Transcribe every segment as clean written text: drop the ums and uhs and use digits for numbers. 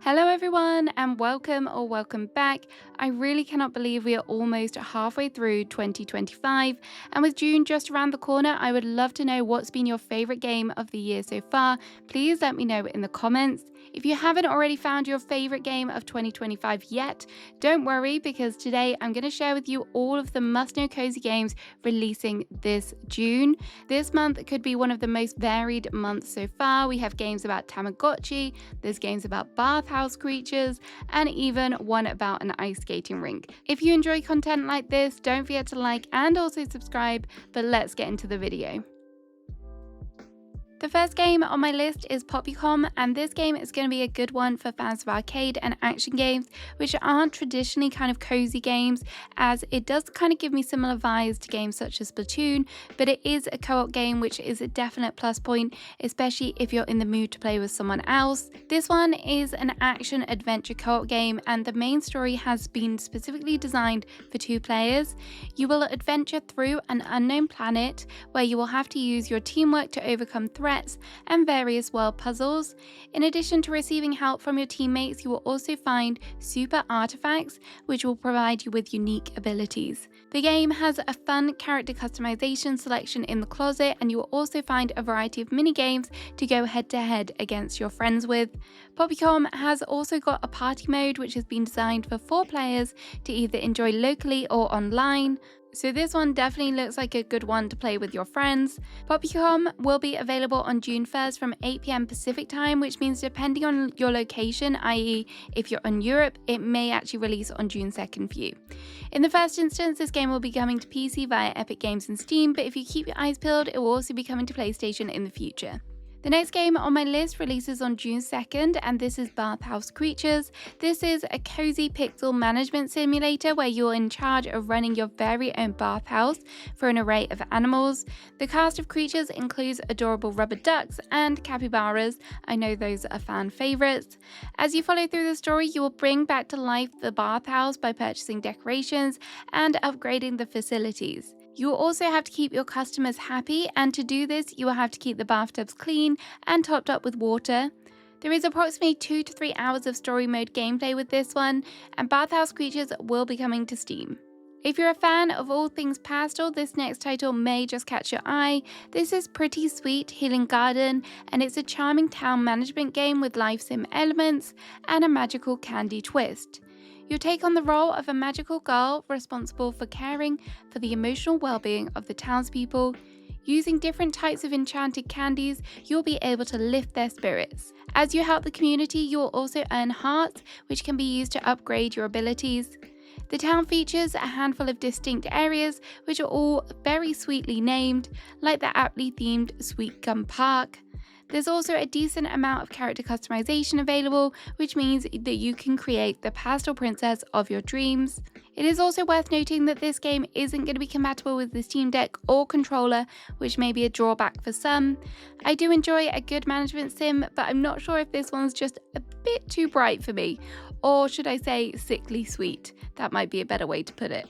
Hello everyone and welcome or welcome back. I really cannot believe we are almost halfway through 2025, and with June just around the corner, I would love to know what's been your favorite game of the year so far. Please let me know in the comments. If you haven't already found your favorite game of 2025 yet, don't worry, because today I'm going to share with you all of the must-know cozy games releasing this June. This month could be one of the most varied months so far. We have games about Tamagotchi, there's games about bathhouse creatures, and even one about an ice skating rink. If you enjoy content like this, don't forget to like and also subscribe, but let's get into the video. The first game on my list is Poppycom, and this game is going to be a good one for fans of arcade and action games, which aren't traditionally kind of cozy games, as it does kind of give me similar vibes to games such as Splatoon, but it is a co-op game, which is a definite plus point, especially if you're in the mood to play with someone else. This one is an action adventure co-op game, and the main story has been specifically designed for 2 players. You will adventure through an unknown planet where you will have to use your teamwork to overcome threats and various world puzzles. In addition to receiving help from your teammates, you will also find super artifacts which will provide you with unique abilities. The game has a fun character customization selection in the closet, and you will also find a variety of mini games to go head to head against your friends with. Poppycom has also got a party mode which has been designed for 4 players to either enjoy locally or online. So this one definitely looks like a good one to play with your friends. Poppycom will be available on June 1st from 8 PM Pacific time, which means depending on your location, i.e. if you're in Europe, it may actually release on June 2nd for you. In the first instance, this game will be coming to PC via Epic Games and Steam, but if you keep your eyes peeled, it will also be coming to PlayStation in the future. The next game on my list releases on June 2nd, and this is Bathhouse Creatures. This is a cozy pixel management simulator where you're in charge of running your very own bathhouse for an array of animals. The cast of creatures includes adorable rubber ducks and capybaras. I know those are fan favourites. As you follow through the story, you will bring back to life the bathhouse by purchasing decorations and upgrading the facilities. You will also have to keep your customers happy, and to do this, you will have to keep the bathtubs clean and topped up with water. There is approximately 2 to 3 hours of story mode gameplay with this one, and Bathhouse Creatures will be coming to Steam. If you're a fan of all things pastel, this next title may just catch your eye. This is Pretty Sweet Healing Garden, and it's a charming town management game with life sim elements and a magical candy twist. You'll take on the role of a magical girl responsible for caring for the emotional well-being of the townspeople. Using different types of enchanted candies, you'll be able to lift their spirits. As you help the community, you will also earn hearts, which can be used to upgrade your abilities. The town features a handful of distinct areas, which are all very sweetly named, like the aptly themed Sweet Gum Park. There's also a decent amount of character customization available, which means that you can create the pastel princess of your dreams. It is also worth noting that this game isn't going to be compatible with the Steam Deck or controller, which may be a drawback for some. I do enjoy a good management sim, but I'm not sure if this one's just a bit too bright for me, or should I say sickly sweet. That might be a better way to put it.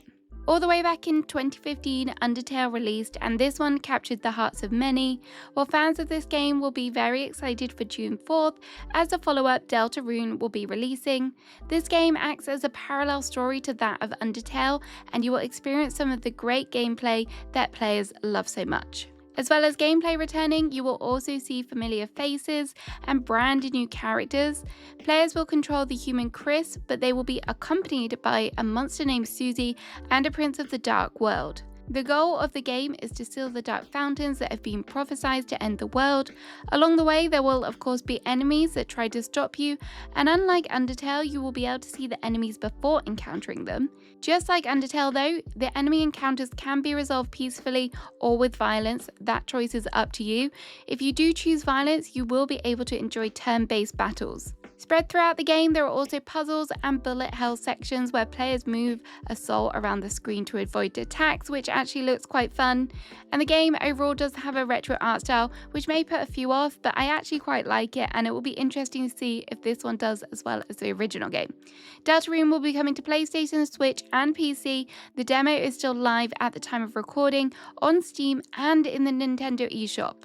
All the way back in 2015, Undertale released, and this one captured the hearts of many. While fans of this game will be very excited for June 4th, as the follow-up Rune will be releasing. This game acts as a parallel story to that of Undertale, and you will experience some of the great gameplay that players love so much. As well as gameplay returning, you will also see familiar faces and brand new characters. Players will control the human Chris, but they will be accompanied by a monster named Susie and a prince of the dark world. The goal of the game is to seal the dark fountains that have been prophesied to end the world. Along the way, there will of course be enemies that try to stop you, and unlike Undertale, you will be able to see the enemies before encountering them. Just like Undertale though, the enemy encounters can be resolved peacefully or with violence. That choice is up to you. If you do choose violence, you will be able to enjoy turn-based battles. Spread throughout the game, there are also puzzles and bullet hell sections where players move a soul around the screen to avoid attacks, which actually looks quite fun. And the game overall does have a retro art style, which may put a few off, but I actually quite like it, and it will be interesting to see if this one does as well as the original game. Rune will be coming to PlayStation, Switch and PC. The demo is still live at the time of recording on Steam and in the Nintendo eShop.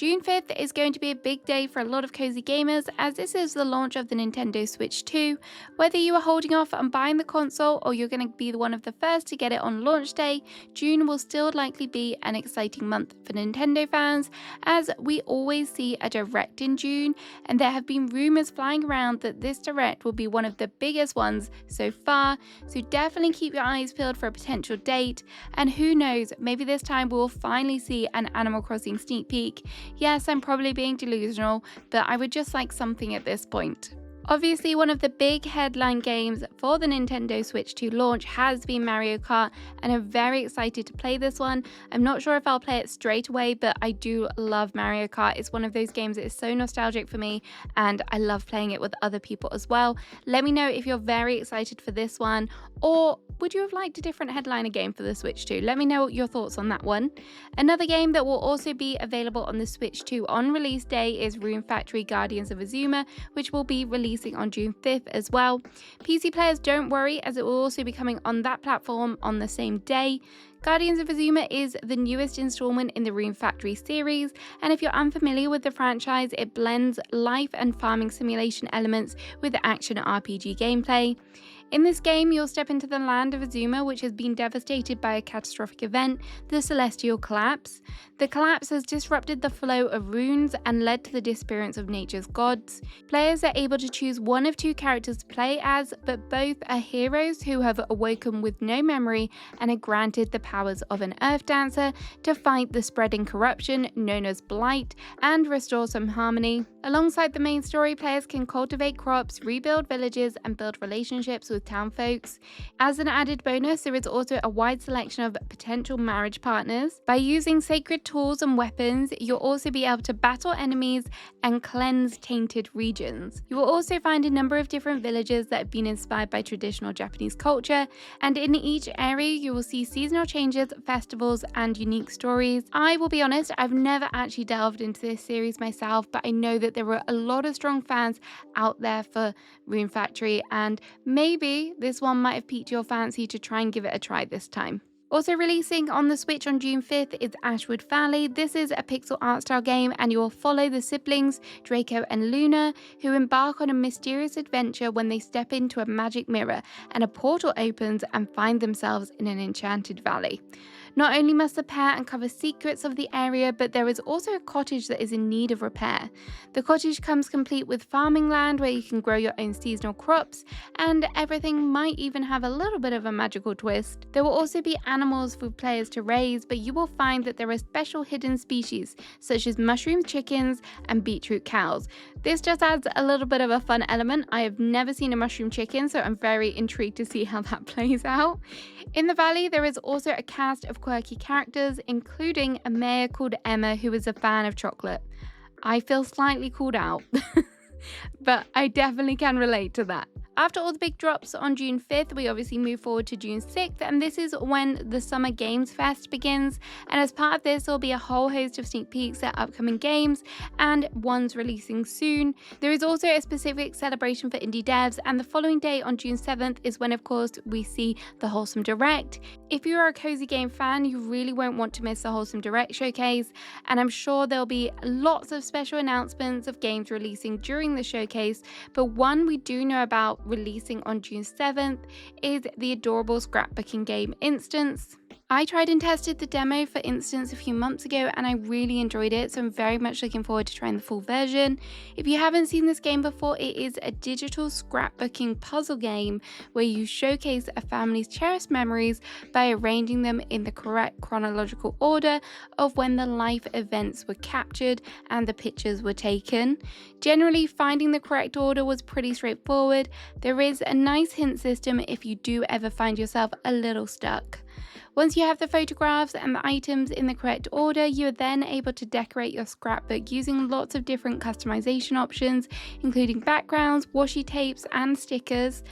June 5th is going to be a big day for a lot of cozy gamers, as this is the launch of the Nintendo Switch 2. Whether you are holding off on buying the console or you're going to be one of the first to get it on launch day, June will still likely be an exciting month for Nintendo fans, as we always see a direct in June, and there have been rumors flying around that this direct will be one of the biggest ones so far, so definitely keep your eyes peeled for a potential date, and who knows, maybe this time we'll finally see an Animal Crossing sneak peek. Yes, I'm probably being delusional, but I would just like something at this point. Obviously, one of the big headline games for the Nintendo Switch 2 launch has been Mario Kart, and I'm very excited to play this one. I'm not sure if I'll play it straight away, but I do love Mario Kart. It's one of those games that is so nostalgic for me, and I love playing it with other people as well. Let me know if you're very excited for this one, or would you have liked a different headliner game for the Switch 2? Let me know your thoughts on that one. Another game that will also be available on the Switch 2 on release day is Rune Factory Guardians of Isuma, which will be releasing on June 5th as well. PC players, don't worry, as it will also be coming on that platform on the same day. Guardians of Isuma is the newest installment in the Rune Factory series, and if you're unfamiliar with the franchise, it blends life and farming simulation elements with action RPG gameplay. In this game, you'll step into the land of Isuma, which has been devastated by a catastrophic event, the Celestial Collapse. The collapse has disrupted the flow of runes and led to the disappearance of nature's gods. Players are able to choose one of two characters to play as, but both are heroes who have awoken with no memory and are granted the powers of an earth dancer to fight the spreading corruption known as blight and restore some harmony. Alongside the main story, players can cultivate crops, rebuild villages, and build relationships with town folks. As an added bonus, there is also a wide selection of potential marriage partners. By using sacred tools and weapons, you'll also be able to battle enemies and cleanse tainted regions. You will also find a number of different villages that have been inspired by traditional Japanese culture, and in each area you will see seasonal changes, festivals, and unique stories. I will be honest, I've never actually delved into this series myself, but I know that there were a lot of strong fans out there for Rune Factory, and maybe this one might have piqued your fancy to try and give it a try this time. Also releasing on the Switch on June 5th is Ashwood Valley. This is a pixel art style game, and you will follow the siblings Draco and Luna, who embark on a mysterious adventure when they step into a magic mirror and a portal opens and find themselves in an enchanted valley. Not only must the pair uncover secrets of the area, but there is also a cottage that is in need of repair. The cottage comes complete with farming land where you can grow your own seasonal crops, and everything might even have a little bit of a magical twist. There will also be animals for players to raise, but you will find that there are special hidden species, such as mushroom chickens and beetroot cows. This just adds a little bit of a fun element. I have never seen a mushroom chicken, so I'm very intrigued to see how that plays out. In the valley, there is also a cast of quirky characters, including a mayor called Emma, who is a fan of chocolate. I feel slightly called out, but I definitely can relate to that. After all the big drops on June 5th, we obviously move forward to June 6th, and this is when the Summer Games Fest begins. And as part of this, there will be a whole host of sneak peeks at upcoming games and ones releasing soon. There is also a specific celebration for indie devs, and the following day on June 7th is when, of course, we see the Wholesome Direct. If you are a cozy game fan, you really won't want to miss the Wholesome Direct showcase, and I'm sure there'll be lots of special announcements of games releasing during the showcase, but one we do know about releasing on June 7th is the adorable scrapbooking game Instance. I tried and tested the demo for Instance a few months ago, and I really enjoyed it, so I'm very much looking forward to trying the full version. If you haven't seen this game before, it is a digital scrapbooking puzzle game where you showcase a family's cherished memories by arranging them in the correct chronological order of when the life events were captured and the pictures were taken. Generally, finding the correct order was pretty straightforward. There is a nice hint system if you do ever find yourself a little stuck. Once you have the photographs and the items in the correct order, you are then able to decorate your scrapbook using lots of different customization options, including backgrounds, washi tapes, and stickers.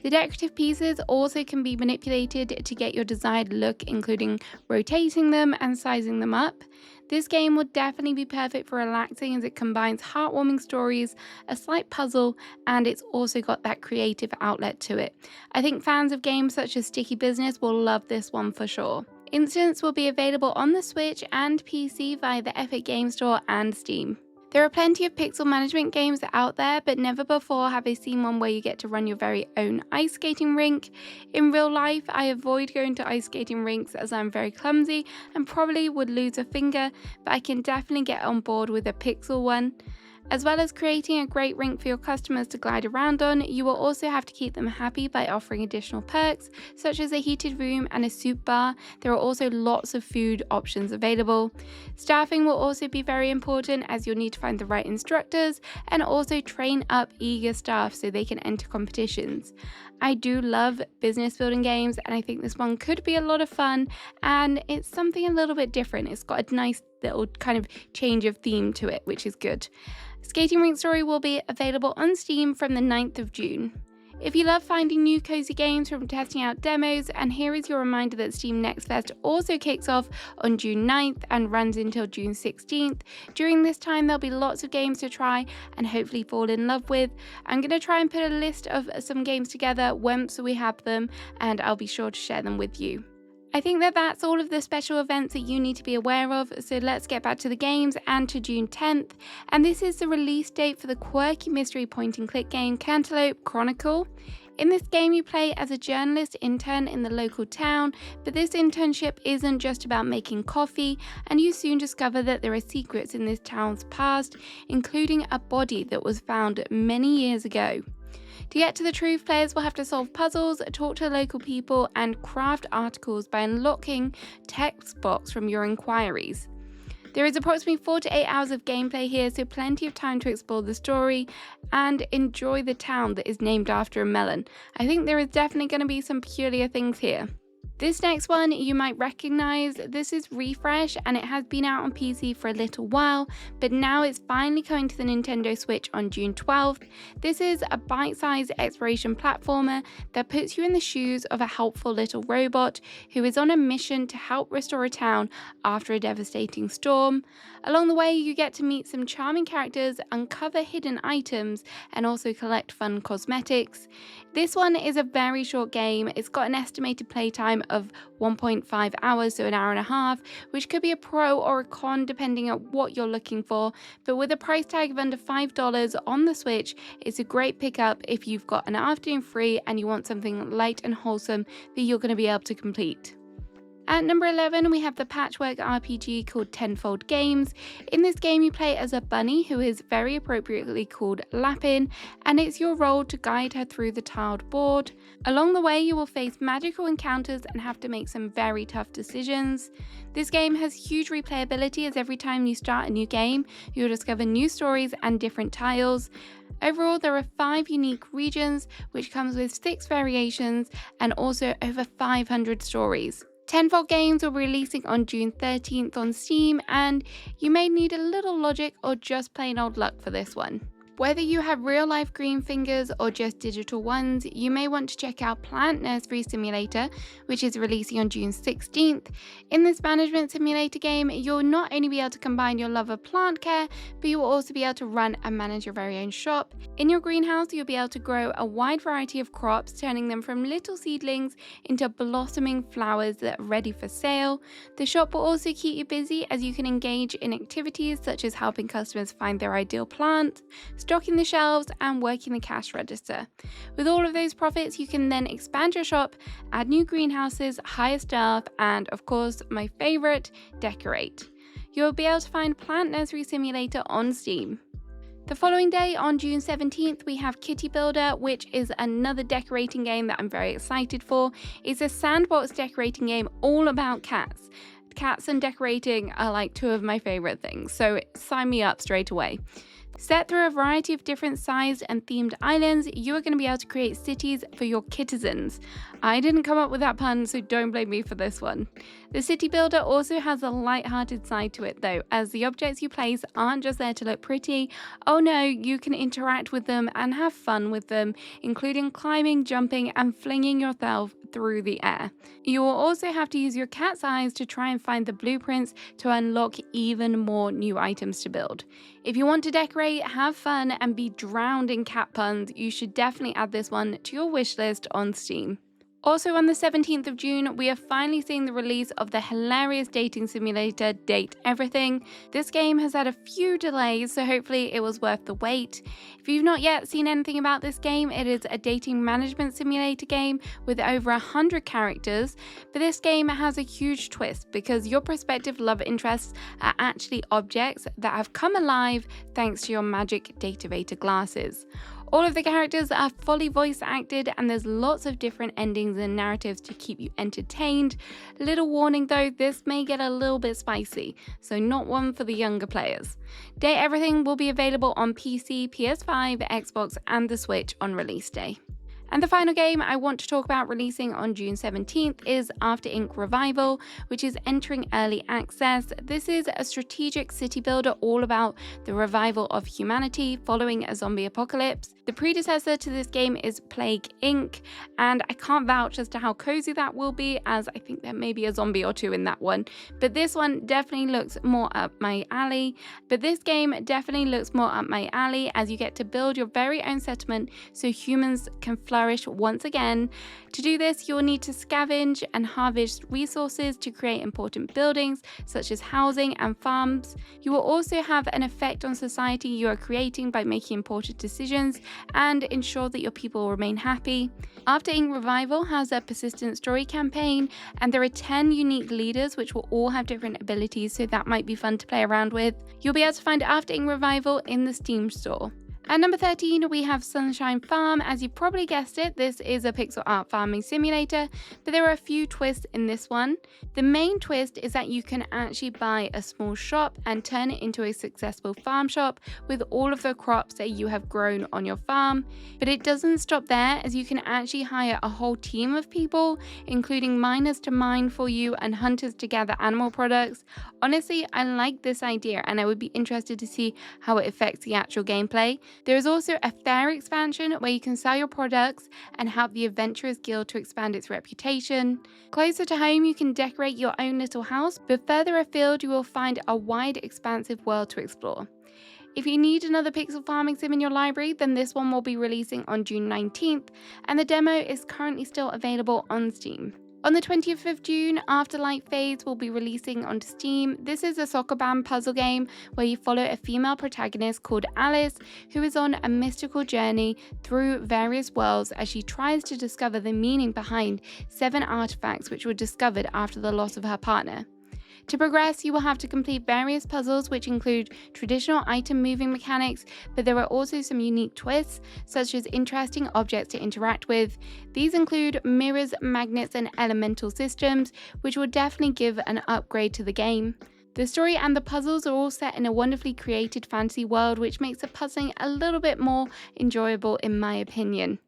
The decorative pieces also can be manipulated to get your desired look, including rotating them and sizing them up. This game would definitely be perfect for relaxing, as it combines heartwarming stories, a slight puzzle, and it's also got that creative outlet to it. I think fans of games such as Sticky Business will love this one for sure. Instance will be available on the Switch and PC via the Epic Game Store and Steam. There are plenty of pixel management games out there, but never before have I seen one where you get to run your very own ice skating rink. In real life, I avoid going to ice skating rinks as I'm very clumsy and probably would lose a finger, but I can definitely get on board with a pixel one. As well as creating a great rink for your customers to glide around on, you will also have to keep them happy by offering additional perks, such as a heated room and a soup bar. There are also lots of food options available. Staffing will also be very important, as you'll need to find the right instructors and also train up eager staff so they can enter competitions. I do love business building games, and I think this one could be a lot of fun, and it's something a little bit different. It's got a nice little kind of change of theme to it, which is good. Skating Rink Story will be available on Steam from the 9th of June. If you love finding new cozy games from testing out demos, and here is your reminder that Steam NextFest also kicks off on June 9th and runs until June 16th. During this time there'll be lots of games to try and hopefully fall in love with. I'm going to try and put a list of some games together once we have them, and I'll be sure to share them with you. I think that's all of the special events that you need to be aware of, so let's get back to the games and to June 10th. And this is the release date for the quirky mystery point and click game Cantaloupe Chronicle. In this game you play as a journalist intern in the local town, but this internship isn't just about making coffee, and you soon discover that there are secrets in this town's past, including a body that was found many years ago. To get to the truth, players will have to solve puzzles, talk to local people, and craft articles by unlocking text box from your inquiries. There is approximately 4 to 8 hours of gameplay here, so plenty of time to explore the story and enjoy the town that is named after a melon. I think there is definitely going to be some peculiar things here. This next one you might recognize. This is Refresh, and it has been out on PC for a little while, but now it's finally coming to the Nintendo Switch on June 12th. This is a bite-sized exploration platformer that puts you in the shoes of a helpful little robot who is on a mission to help restore a town after a devastating storm. Along the way, you get to meet some charming characters, uncover hidden items, and also collect fun cosmetics. This one is a very short game. It's got an estimated playtime of 1.5 hours, so an hour and a half, which could be a pro or a con depending on what you're looking for. But with a price tag of under $5 on the Switch, it's a great pickup if you've got an afternoon free and you want something light and wholesome that you're going to be able to complete. At number 11, we have the patchwork RPG called Tenfold Games. In this game, you play as a bunny who is very appropriately called Lapin, and it's your role to guide her through the tiled board. Along the way, you will face magical encounters and have to make some very tough decisions. This game has huge replayability, as every time you start a new game, you'll discover new stories and different tiles. Overall, there are 5 unique regions, which comes with 6 variations and also over 500 stories. Tenfold Games will be releasing on June 13th on Steam, and you may need a little logic or just plain old luck for this one. Whether you have real-life green fingers or just digital ones, you may want to check out Plant Nursery Simulator, which is releasing on June 16th. In this management simulator game, you'll not only be able to combine your love of plant care, but you will also be able to run and manage your very own shop. In your greenhouse, you'll be able to grow a wide variety of crops, turning them from little seedlings into blossoming flowers that are ready for sale. The shop will also keep you busy, as you can engage in activities such as helping customers find their ideal plant, stocking the shelves, and working the cash register. With all of those profits, you can then expand your shop, add new greenhouses, hire staff, and of course, my favorite, decorate. You'll be able to find Plant Nursery Simulator on Steam. The following day, on June 17th, we have Kitty Builder, which is another decorating game that I'm very excited for. It's a sandbox decorating game all about cats. Cats and decorating are like 2 of my favorite things, so sign me up straight away. Set through a variety of different sized and themed islands, you are going to be able to create cities for your kittizens. I didn't come up with that pun, so don't blame me for this one. The city builder also has a light-hearted side to it though, as the objects you place aren't just there to look pretty. Oh no, you can interact with them and have fun with them, including climbing, jumping, and flinging yourself through the air. You will also have to use your cat's eyes to try and find the blueprints to unlock even more new items to build. If you want to decorate, have fun, and be drowned in cat puns, you should definitely add this one to your wish list on Steam. Also on the 17th of June, we are finally seeing the release of the hilarious dating simulator Date Everything. This game has had a few delays, so hopefully it was worth the wait. If you've not yet seen anything about this game, it is a dating management simulator game with over 100 characters, but this game has a huge twist because your prospective love interests are actually objects that have come alive thanks to your magic datavator glasses. All of the characters are fully voice acted and there's lots of different endings and narratives to keep you entertained. Little warning though, this may get a little bit spicy, so not one for the younger players. Date Everything will be available on PC, PS5, Xbox and the Switch on release day. And the final game I want to talk about releasing on June 17th is After Ink Revival, which is entering early access. This is a strategic city builder all about the revival of humanity following a zombie apocalypse. The predecessor to this game is Plague Inc., and I can't vouch as to how cozy that will be, as I think there may be a zombie or two in that one. But this one definitely looks more up my alley. As you get to build your very own settlement so humans can flourish once again. To do this, you'll need to scavenge and harvest resources to create important buildings such as housing and farms. You will also have an effect on society you are creating by making important decisions and ensure that your people remain happy. After Ink Revival has a persistent story campaign, and there are 10 unique leaders which will all have different abilities, so that might be fun to play around with. You'll be able to find After Ink Revival in the Steam store. At number 13, we have Sunshine Farm. As you probably guessed it, this is a pixel art farming simulator, but there are a few twists in this one. The main twist is that you can actually buy a small shop and turn it into a successful farm shop with all of the crops that you have grown on your farm. But it doesn't stop there, as you can actually hire a whole team of people, including miners to mine for you and hunters to gather animal products. Honestly, I like this idea and I would be interested to see how it affects the actual gameplay. There is also a fair expansion where you can sell your products and help the Adventurers Guild to expand its reputation. Closer to home, you can decorate your own little house, but further afield, you will find a wide, expansive world to explore. If you need another pixel farming sim in your library, then this one will be releasing on June 19th, and the demo is currently still available on Steam. On the 20th of June, Afterlife Phase will be releasing onto Steam. This is a soccer band puzzle game where you follow a female protagonist called Alice, who is on a mystical journey through various worlds as she tries to discover the meaning behind 7 artifacts which were discovered after the loss of her partner. To progress, you will have to complete various puzzles which include traditional item moving mechanics, but there are also some unique twists, such as interesting objects to interact with. These include mirrors, magnets, and elemental systems, which will definitely give an upgrade to the game. The story and the puzzles are all set in a wonderfully created fantasy world, which makes the puzzling a little bit more enjoyable in my opinion.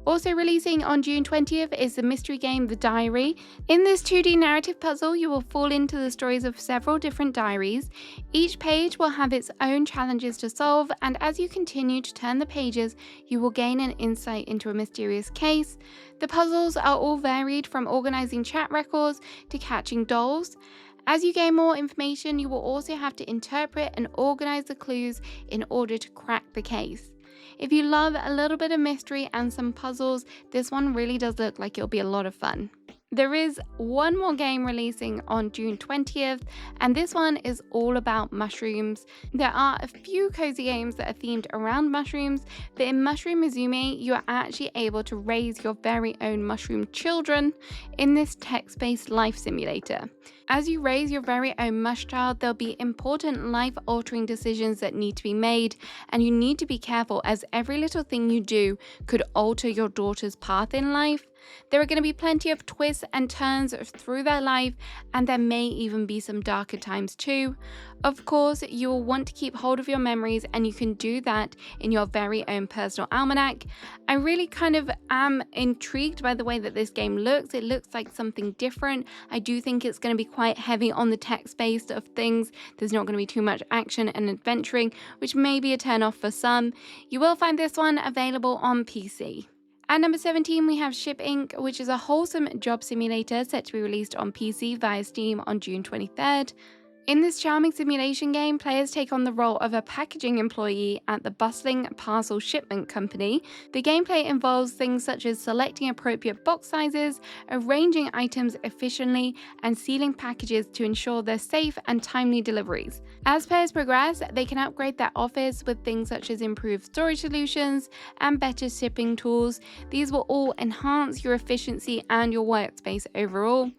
Also releasing on June 20th is the mystery game The Diary. In this 2D narrative puzzle, you will fall into the stories of several different diaries. Each page will have its own challenges to solve, and as you continue to turn the pages, you will gain an insight into a mysterious case. The puzzles are all varied, from organizing chat records to catching dolls. As you gain more information, you will also have to interpret and organize the clues in order to crack the case. If you love a little bit of mystery and some puzzles, this one really does look like it'll be a lot of fun. There is one more game releasing on June 20th, and this one is all about mushrooms. There are a few cozy games that are themed around mushrooms, but in Mushroom Mizoomi, you are actually able to raise your very own mushroom children in this text-based life simulator. As you raise your very own mush child, there'll be important life-altering decisions that need to be made, and you need to be careful, as every little thing you do could alter your daughter's path in life. There are going to be plenty of twists and turns through their life, and there may even be some darker times too. Of course, you will want to keep hold of your memories, and you can do that in your very own personal almanac. I really kind of am intrigued by the way that this game looks. It looks like something different. I do think it's going to be quite heavy on the text-based of things. There's not going to be too much action and adventuring, which may be a turn-off for some. You will find this one available on PC. At number 17, we have Ship Inc., which is a wholesome job simulator set to be released on PC via Steam on June 23rd. In this charming simulation game, players take on the role of a packaging employee at the bustling parcel shipment company. The gameplay involves things such as selecting appropriate box sizes, arranging items efficiently, and sealing packages to ensure their safe and timely deliveries. As players progress, they can upgrade their office with things such as improved storage solutions and better shipping tools. These will all enhance your efficiency and your workspace overall.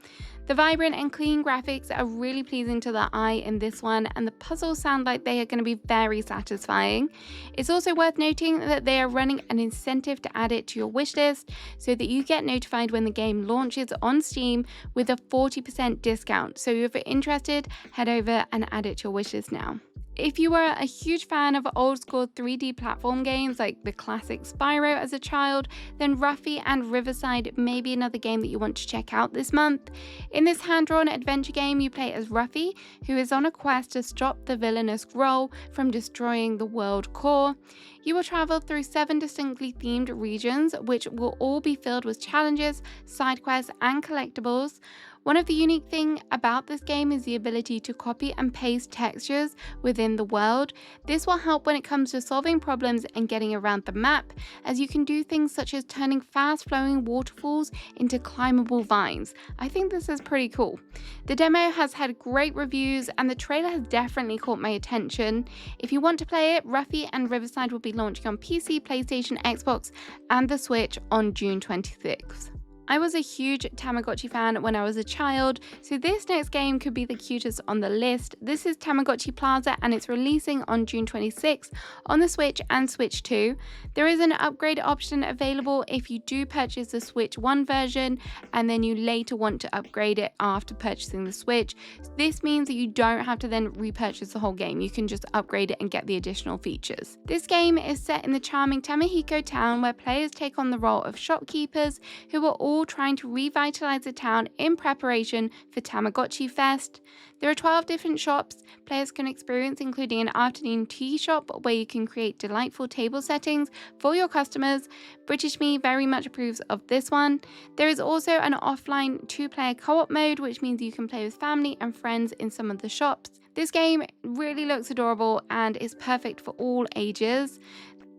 The vibrant and clean graphics are really pleasing to the eye in this one, and the puzzles sound like they are going to be very satisfying. It's also worth noting that they are running an incentive to add it to your wishlist so that you get notified when the game launches on Steam with a 40% discount. So if you're interested, head over and add it to your wishlist now. If you were a huge fan of old school 3D platform games like the classic Spyro as a child, then Ruffy and Riverside may be another game that you want to check out this month. In this hand-drawn adventure game, you play as Ruffy, who is on a quest to stop the villainous Groll from destroying the world core. You will travel through 7 distinctly themed regions, which will all be filled with challenges, side quests, and collectibles. One of the unique things about this game is the ability to copy and paste textures within the world. This will help when it comes to solving problems and getting around the map, as you can do things such as turning fast-flowing waterfalls into climbable vines. I think this is pretty cool. The demo has had great reviews, and the trailer has definitely caught my attention. If you want to play it, Ruffy and Riverside will be launching on PC, PlayStation, Xbox, and the Switch on June 26th. I was a huge Tamagotchi fan when I was a child, so this next game could be the cutest on the list. This is Tamagotchi Plaza, and it's releasing on June 26th on the Switch and Switch 2. There is an upgrade option available if you do purchase the Switch 1 version and then you later want to upgrade it after purchasing the Switch. This means that you don't have to then repurchase the whole game. You can just upgrade it and get the additional features. This game is set in the charming Tamahiko town, where players take on the role of shopkeepers who are all trying to revitalize the town in preparation for Tamagotchi Fest. There are 12 different shops players can experience, including an afternoon tea shop where you can create delightful table settings for your customers. British Me very much approves of this one. There is also an offline 2-player co-op mode, which means you can play with family and friends in some of the shops. This game really looks adorable and is perfect for all ages.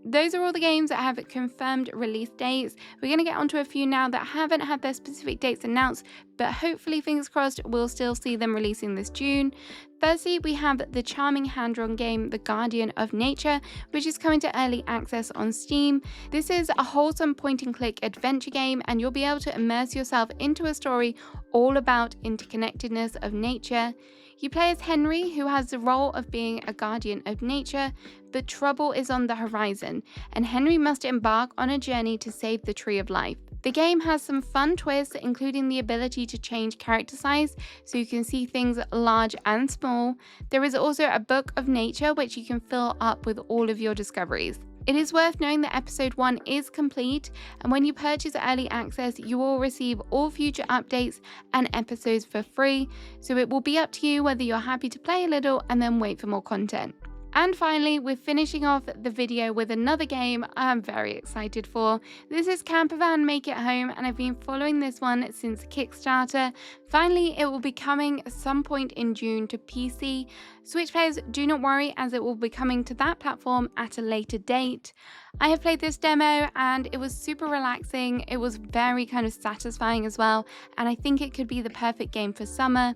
Those are all the games that have confirmed release dates. We're going to get onto a few now that haven't had their specific dates announced, but hopefully, fingers crossed, we'll still see them releasing this June. Firstly, we have the charming hand-drawn game The Guardian of Nature, which is coming to early access on Steam. This is a wholesome point-and-click adventure game, and you'll be able to immerse yourself into a story all about interconnectedness of nature. You play as Henry, who has the role of being a guardian of nature, but trouble is on the horizon, and Henry must embark on a journey to save the Tree of Life. The game has some fun twists, including the ability to change character size so you can see things large and small. There is also a book of nature which you can fill up with all of your discoveries. It is worth knowing that episode 1 is complete, and when you purchase early access, you will receive all future updates and episodes for free, so it will be up to you whether you're happy to play a little and then wait for more content. And finally, we're finishing off the video with another game I'm very excited for. This is Campervan Make It Home, and I've been following this one since Kickstarter. Finally, it will be coming some point in June to PC. Switch players, do not worry, as it will be coming to that platform at a later date. I have played this demo and it was super relaxing. It was very kind of satisfying as well, and I think it could be the perfect game for summer.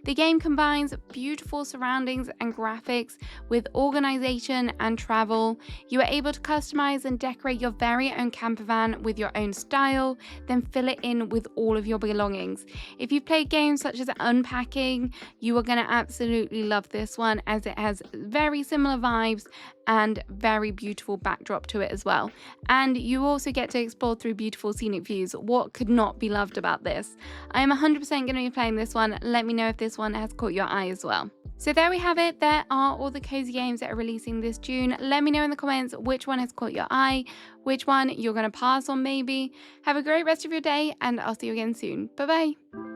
The game combines beautiful surroundings and graphics with organization and travel. You are able to customize and decorate your very own campervan with your own style, then fill it in with all of your belongings. If you've played games such as Unpacking, you are going to absolutely love this one, as it has very similar vibes and very beautiful backdrop to it as well. And you also get to explore through beautiful scenic views. What could not be loved about this? I am 100% going to be playing this one. Let me know if this one has caught your eye as well. So there we have it. There are all the cozy games that are releasing this June. Let me know in the comments which one has caught your eye, which one you're going to pass on maybe. Have a great rest of your day, and I'll see you again soon. Bye bye.